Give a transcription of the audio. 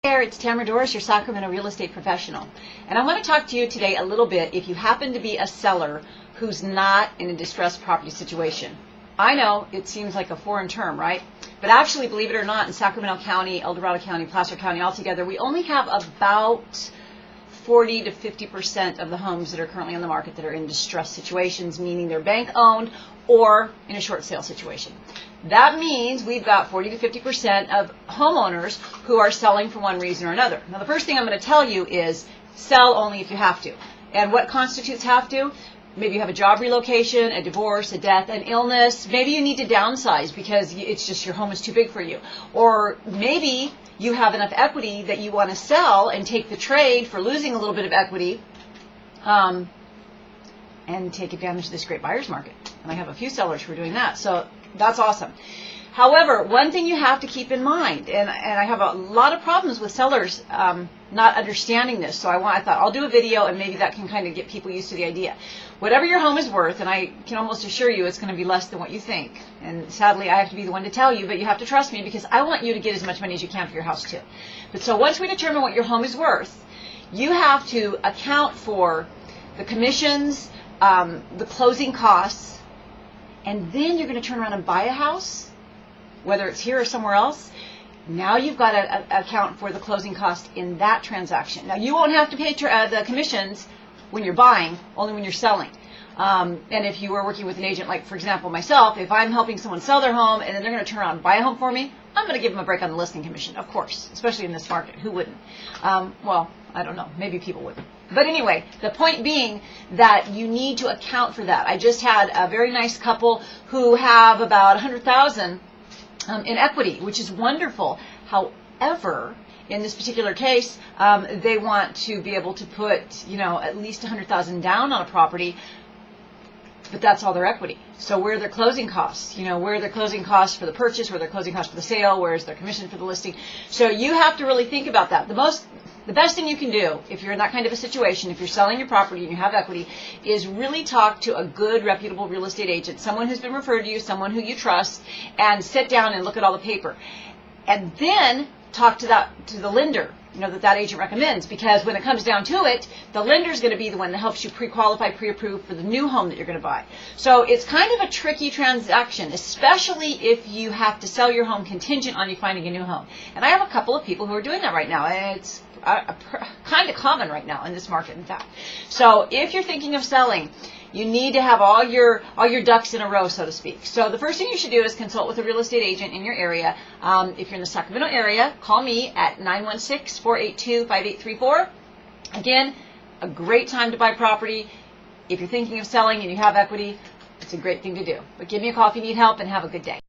There, it's Tamara Doris, your Sacramento real estate professional. And I want to talk to you today a little bit if you happen to be a seller who's not in a distressed property situation. I know it seems like a foreign term, right? But actually, believe it or not, in Sacramento County, El Dorado County, Placer County altogether, we only have about 40 to 50% of the homes that are currently on the market that are in distressed situations, meaning they're bank owned or in a short sale situation. That means we've got 40 to 50% of homeowners who are selling for one reason or another. Now, the first thing I'm going to tell you is sell only if you have to. And what constitutes have to? Maybe you have a job relocation, a divorce, a death, an illness. Maybe you need to downsize because it's just your home is too big for you. Or maybe you have enough equity that you want to sell and take the trade for losing a little bit of equity and take advantage of this great buyer's market. And I have a few sellers who are doing that. So that's awesome. However, one thing you have to keep in mind, and I have a lot of problems with sellers not understanding this, so I thought I'll do a video and maybe that can kind of get people used to the idea. Whatever your home is worth, and I can almost assure you it's going to be less than what you think. And sadly, I have to be the one to tell you, but you have to trust me because I want you to get as much money as you can for your house too. But so once we determine what your home is worth, you have to account for the commissions, the closing costs, and then you're going to turn around and buy a house, whether it's here or somewhere else. Now you've got to account for the closing cost in that transaction. Now you won't have to pay the commissions when you're buying, only when you're selling. And if you are working with an agent, like for example myself, if I'm helping someone sell their home and then they're going to turn around and buy a home for me, I'm going to give them a break on the listing commission, of course, especially in this market. Who wouldn't? Well, I don't know. Maybe people wouldn't. But anyway, the point being that you need to account for that. I just had a very nice couple who have about $100,000 in equity, which is wonderful. However, in this particular case, they want to be able to put, at least $100,000 down on a property, but that's all their equity. So where are their closing costs? Where are their closing costs for the purchase? Where are their closing costs for the sale? Where is their commission for the listing? So you have to really think about that. The best thing you can do if you're in that kind of a situation, if you're selling your property and you have equity, is really talk to a good, reputable real estate agent, someone who's been referred to you, someone who you trust, and sit down and look at all the paper. And then talk to the lender, that agent recommends, because when it comes down to it, the lender is going to be the one that helps you pre-qualify, pre-approve for the new home that you're going to buy. So it's kind of a tricky transaction, especially if you have to sell your home contingent on you finding a new home. And I have a couple of people who are doing that right now, and it's kind of common right now in this market, in fact. So if you're thinking of selling, you need to have all your ducks in a row, so to speak. So the first thing you should do is consult with a real estate agent in your area. If you're in the Sacramento area, call me at 916-482-5834. Again, a great time to buy property. If you're thinking of selling and you have equity, it's a great thing to do. But give me a call if you need help, and have a good day.